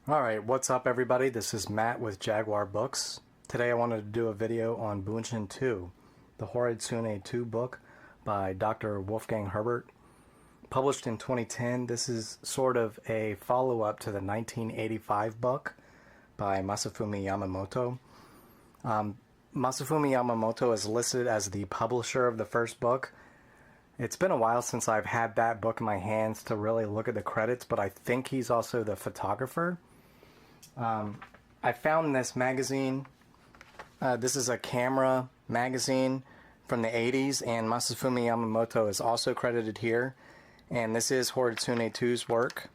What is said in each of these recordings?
Alright, what's up everybody? This is Matt with Jaguar Books. Today I wanted to do a video on Bunshin II, the Horitsune II book by Dr. Wolfgang Herbert. Published in 2010, this is sort of a follow-up to the 1985 book by Masafumi Yamamoto. Masafumi Yamamoto is listed as the publisher of the first book. It's been a while since I've had that book in my hands to really look at the credits, but I think he's also the photographer. I found this magazine. This is a camera magazine from the 80s, and Masafumi Yamamoto is also credited here. And this is Horitsune II's work.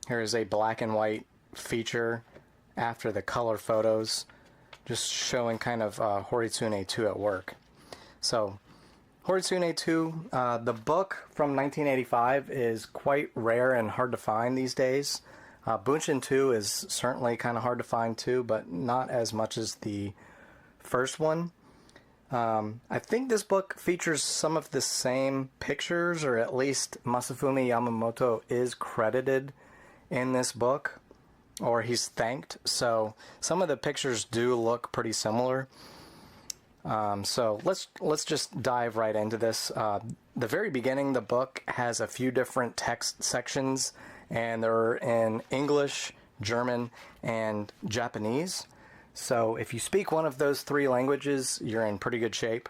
Here is a black and white feature after the color photos, just showing kind of Horitsune II at work. So, Horitsune II, the book from 1985 is quite rare and hard to find these days. Bunshin II is certainly kind of hard to find too, but not as much as the first one. I think this book features some of the same pictures, or at least Masafumi Yamamoto is credited in this book, or he's thanked, so some of the pictures do look pretty similar. So let's just dive right into this. The very beginning, the book has a few different text sections, and they're in English, German, and Japanese. So if you speak one of those three languages, you're in pretty good shape,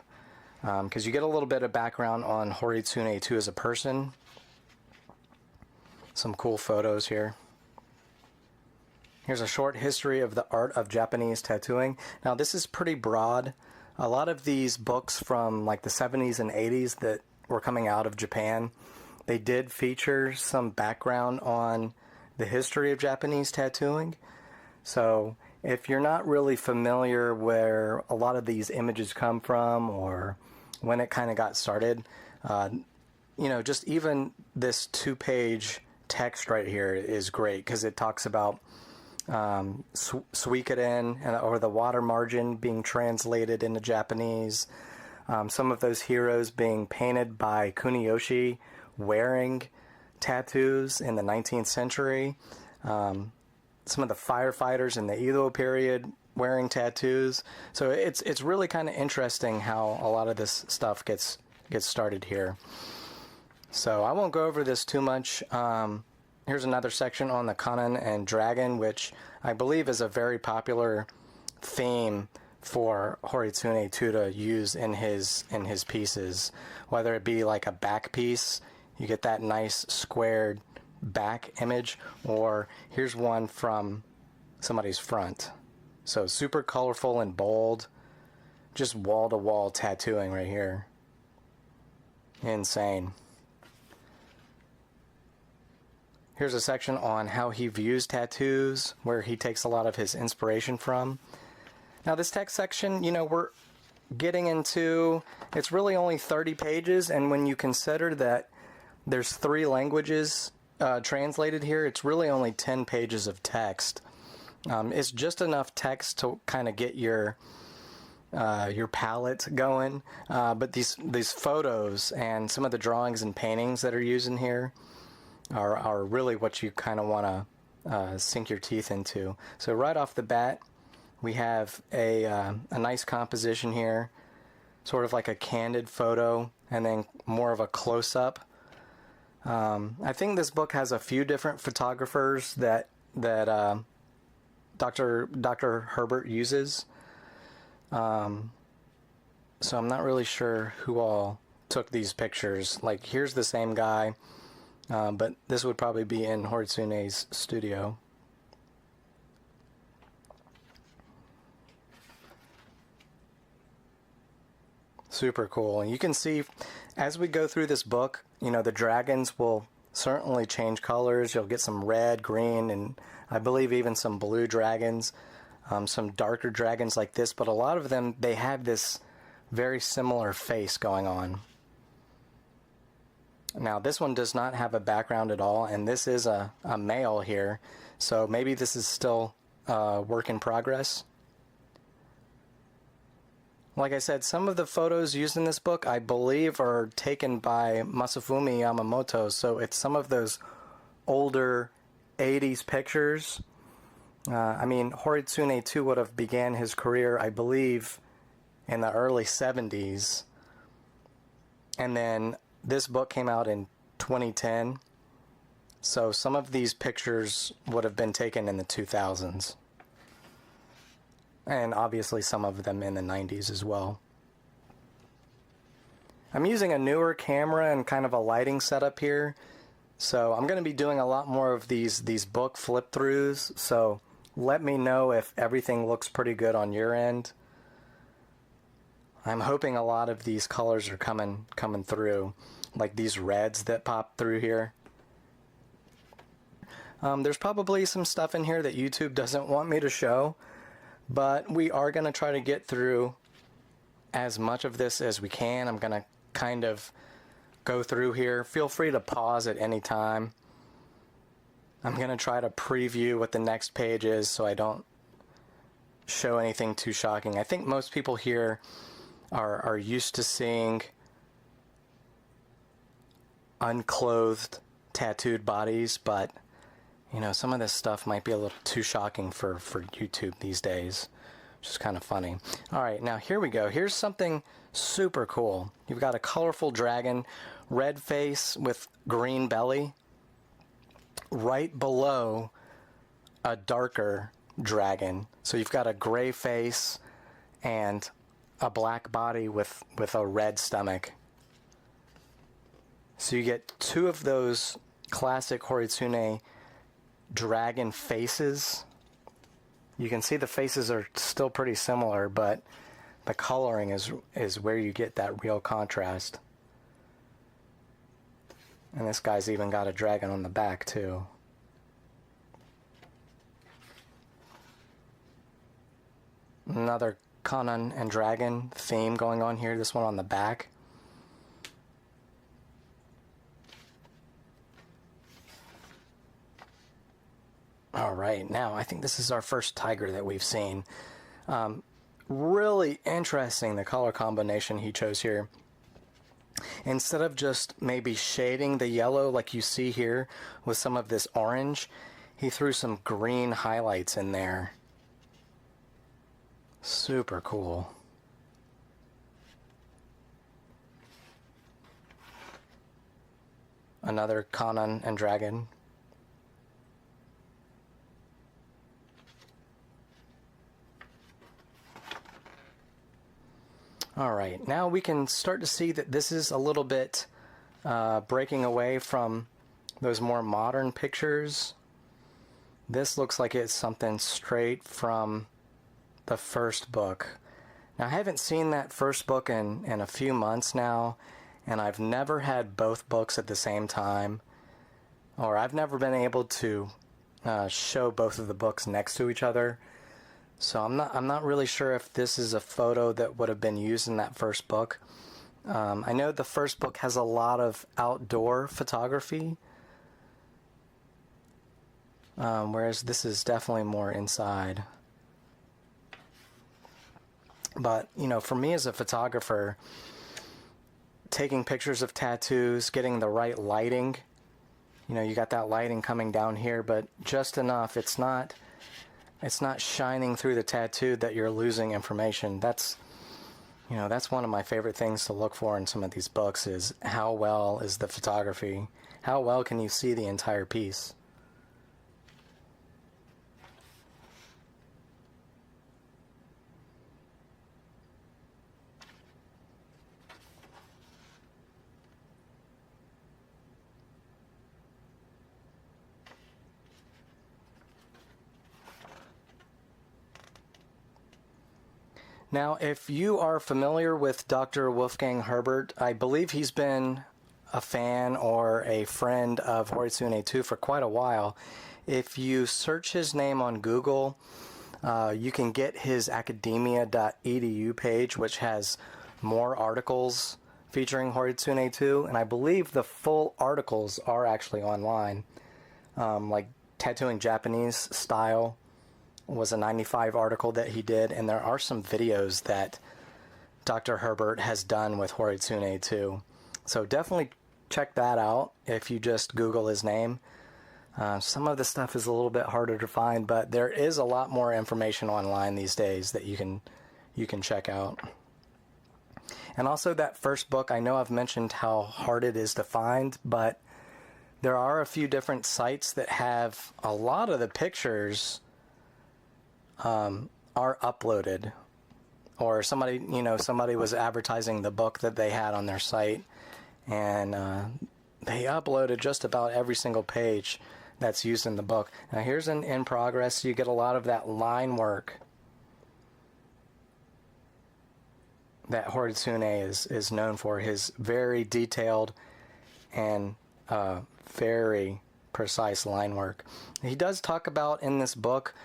because you get a little bit of background on Horitsune II as a person. Some cool photos here. Here's a short history of the art of Japanese tattooing. Now this is pretty broad. A lot of these books from like the 70s and 80s that were coming out of Japan, they did feature some background on the history of Japanese tattooing. So if you're not really familiar where a lot of these images come from or when it kind of got started, you know, just even this 2-page text right here is great, because it talks about Suikoden, or the water margin, being translated into Japanese. Some of those heroes being painted by Kuniyoshi wearing tattoos in the 19th century. Some of the firefighters in the Edo period wearing tattoos. So it's really kind of interesting how a lot of this stuff gets started here. So I won't go over this too much. Here's another section on the Kanon and Dragon, which I believe is a very popular theme for Horitsune II to use in his pieces. Whether it be like a back piece, you get that nice squared back image, or here's one from somebody's front. So super colorful and bold, just wall-to-wall tattooing right here. Insane. Here's a section on how he views tattoos, where he takes a lot of his inspiration from. Now this text section, you know, we're getting into, it's really only 30 pages, and when you consider that there's 3 languages translated here, it's really only 10 pages of text. It's just enough text to kind of get your palette going, but these photos and some of the drawings and paintings that are used in here are really what you kind of want to sink your teeth into. So right off the bat, we have a nice composition here, sort of like a candid photo, and then more of a close-up. I think this book has a few different photographers that Dr. Herbert uses. So I'm not really sure who all took these pictures. Like, here's the same guy. But this would probably be in Horitsune's studio. Super cool. And you can see as we go through this book, you know, the dragons will certainly change colors. You'll get some red, green, and I believe even some blue dragons, some darker dragons like this, but a lot of them, they have this very similar face going on. Now this one does not have a background at all, and this is a male here, so maybe this is still work in progress. Like I said, some of the photos used in this book, I believe, are taken by Masafumi Yamamoto, so it's some of those older 80s pictures I mean, Horitsune II would have began his career, I believe, in the early 70s. And then this book came out in 2010. So some of these pictures would have been taken in the 2000s. And obviously some of them in the 90s as well. I'm using a newer camera and kind of a lighting setup here. So I'm going to be doing a lot more of these book flip throughs. So let me know if everything looks pretty good on your end. I'm hoping a lot of these colors are coming through, like these reds that pop through here. There's probably some stuff in here that YouTube doesn't want me to show, but we are going to try to get through as much of this as we can. I'm going to kind of go through here. Feel free to pause at any time. I'm going to try to preview what the next page is so I don't show anything too shocking. I think most people here are used to seeing unclothed, tattooed bodies, but you know, some of this stuff might be a little too shocking for YouTube these days, which is kind of funny. All right, now here we go. Here's something super cool. You've got a colorful dragon, red face with green belly, right below a darker dragon. So you've got a gray face and a black body with a red stomach. So you get two of those classic Horitsune dragon faces. You can see the faces are still pretty similar, but the coloring is where you get that real contrast. And this guy's even got a dragon on the back too. Another Kanon and dragon theme going on here, this one on the back. Alright, now I think this is our first tiger that we've seen. Really interesting, the color combination he chose here. Instead of just maybe shading the yellow like you see here with some of this orange, he threw some green highlights in there. Super cool. Another Kanon and dragon. Alright, now we can start to see that this is a little bit breaking away from those more modern pictures. This looks like it's something straight from the first book. Now I haven't seen that first book in a few months now, and I've never had both books at the same time, or I've never been able to show both of the books next to each other. So I'm not really sure if this is a photo that would have been used in that first book. I know the first book has a lot of outdoor photography, whereas this is definitely more inside. But, you know, for me as a photographer, taking pictures of tattoos, getting the right lighting, you know, you got that lighting coming down here, but just enough. It's not shining through the tattoo that you're losing information. That's, you know, that's one of my favorite things to look for in some of these books, is how well is the photography? How well can you see the entire piece? Now, if you are familiar with Dr. Wolfgang Herbert, I believe he's been a fan or a friend of Horitsune II for quite a while. If you search his name on Google, you can get his academia.edu page, which has more articles featuring Horitsune II, and I believe the full articles are actually online. Like Tattooing Japanese Style was a 95 article that he did, and there are some videos that Dr. Herbert has done with Horitsune II. So definitely check that out if you just Google his name. Some of the stuff is a little bit harder to find, but there is a lot more information online these days that you can check out. And also that first book, I know I've mentioned how hard it is to find, but there are a few different sites that have a lot of the pictures are uploaded, or somebody was advertising the book that they had on their site, and they uploaded just about every single page that's used in the book. Now here's an in progress. You get a lot of that line work that Horitsune is known for, his very detailed and very precise line work. He does talk about in this book,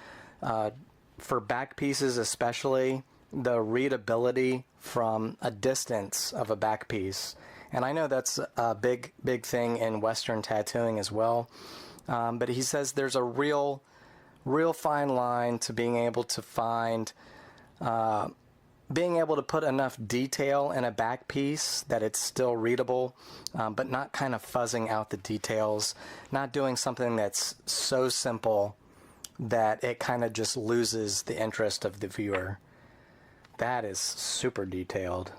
for back pieces especially, the readability from a distance of a back piece. And I know that's a big thing in Western tattooing as well. But he says there's a real fine line to being able to find, being able to put enough detail in a back piece that it's still readable, but not kind of fuzzing out the details, not doing something that's so simple that it kind of just loses the interest of the viewer. That is super detailed.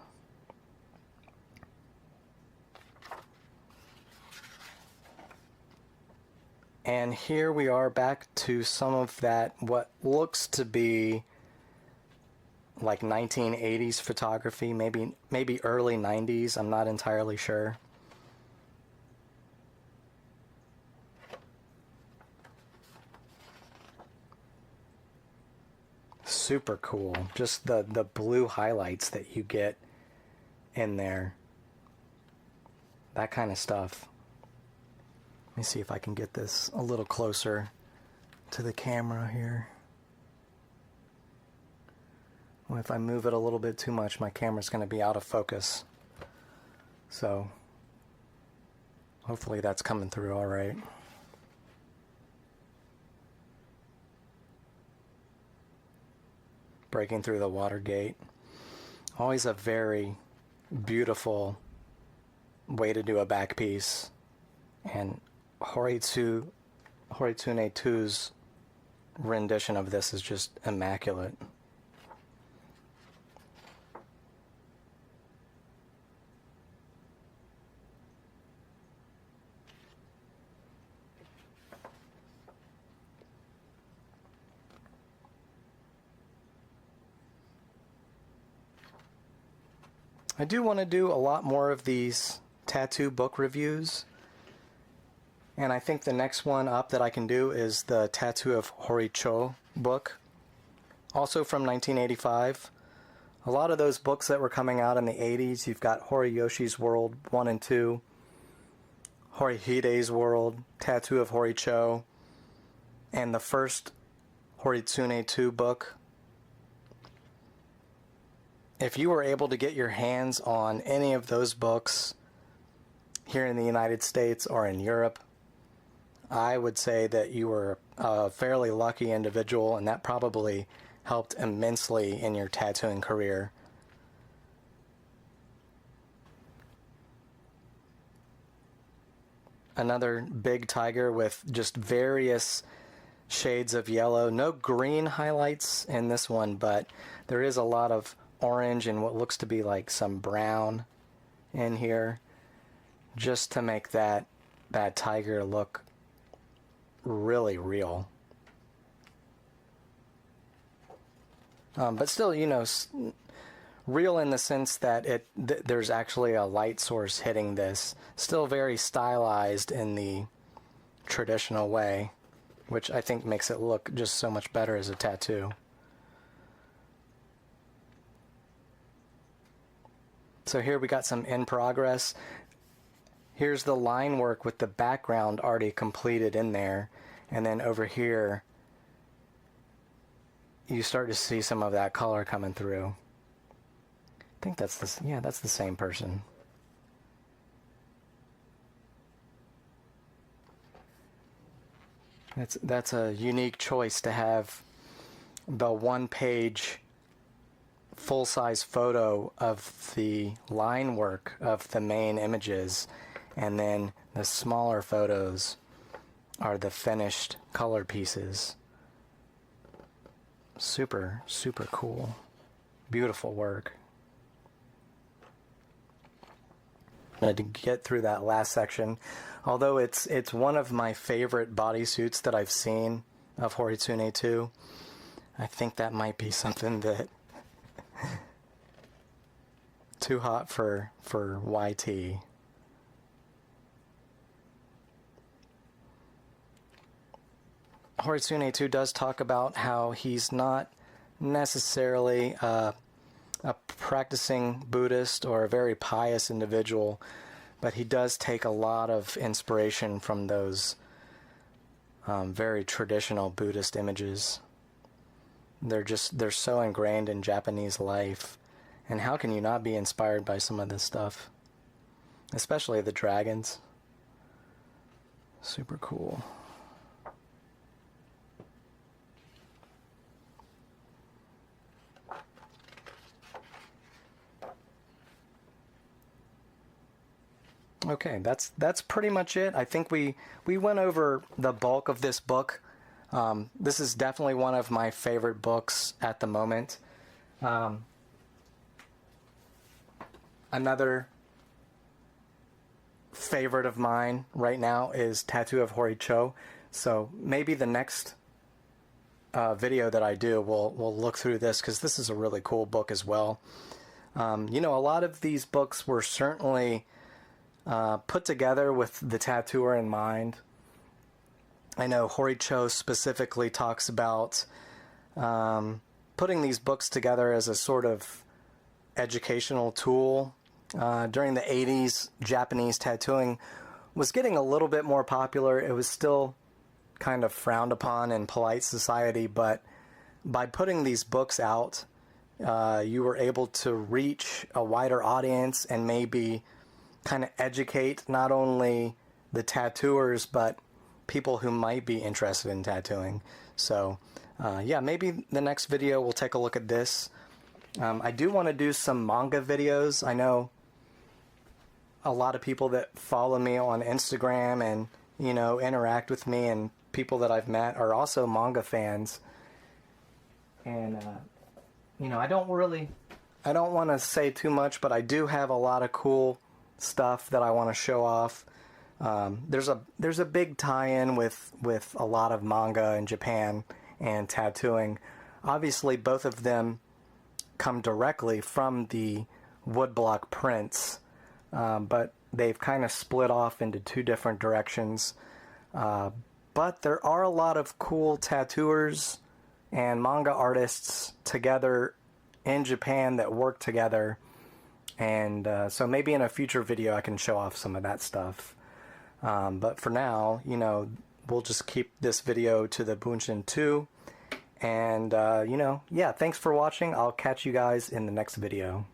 And here we are back to some of that, what looks to be like 1980s photography, maybe early 90s, I'm not entirely sure. Super cool. Just the blue highlights that you get in there. That kind of stuff. Let me see if I can get this a little closer to the camera here. Well, if I move it a little bit too much, my camera's going to be out of focus. So, hopefully that's coming through all right. Breaking through the water gate. Always a very beautiful way to do a back piece. And Horitsune II's rendition of this is just immaculate. I do want to do a lot more of these tattoo book reviews. And I think the next one up that I can do is the Tattoo of Horicho book, also from 1985. A lot of those books that were coming out in the 80s, you've got Horiyoshi's World 1 and 2, Horihide's World, Tattoo of Horicho, and the first Horitsune II book. If you were able to get your hands on any of those books here in the United States or in Europe, I would say that you were a fairly lucky individual, and that probably helped immensely in your tattooing career. Another big tiger with just various shades of yellow. No green highlights in this one, but there is a lot of orange and what looks to be like some brown in here, just to make that tiger look really real. But still, you know, real in the sense that there's actually a light source hitting this. Still very stylized in the traditional way, which I think makes it look just so much better as a tattoo. So here we got some in progress. Here's the line work with the background already completed in there. And then over here, you start to see some of that color coming through. I think that's that's the same person. That's a unique choice to have the one-page full-size photo of the line work of the main images, and then the smaller photos are the finished color pieces. Super, super cool. Beautiful work. I'm going to get through that last section. Although it's one of my favorite bodysuits that I've seen of Horitsune II, I think that might be something that too hot for YT. Horitsune II does talk about how he's not necessarily a practicing Buddhist or a very pious individual, but he does take a lot of inspiration from those very traditional Buddhist images. They're so ingrained in Japanese life, and how can you not be inspired by some of this stuff? Especially the dragons. Super cool. Okay, that's pretty much it. I think we went over the bulk of this book. This is definitely one of my favorite books at the moment. Another favorite of mine right now is Tattoo of Horicho. So maybe the next video that I do, we'll look through this, because this is a really cool book as well. You know, a lot of these books were certainly put together with the tattooer in mind. I know Horicho specifically talks about putting these books together as a sort of educational tool. During the 80s, Japanese tattooing was getting a little bit more popular. It was still kind of frowned upon in polite society, but by putting these books out, you were able to reach a wider audience and maybe kind of educate not only the tattooers but people who might be interested in tattooing. So yeah, maybe the next video we'll take a look at this. I do want to do some manga videos. I know a lot of people that follow me on Instagram and, you know, interact with me, and people that I've met are also manga fans. And you know, I don't want to say too much, but I do have a lot of cool stuff that I want to show off. There's a big tie-in with a lot of manga in Japan and tattooing. Obviously, both of them come directly from the woodblock prints, but they've kind of split off into two different directions. But there are a lot of cool tattooers and manga artists together in Japan that work together. And so maybe in a future video I can show off some of that stuff. But for now, you know, we'll just keep this video to the Bunshin II. And, you know, yeah, thanks for watching. I'll catch you guys in the next video.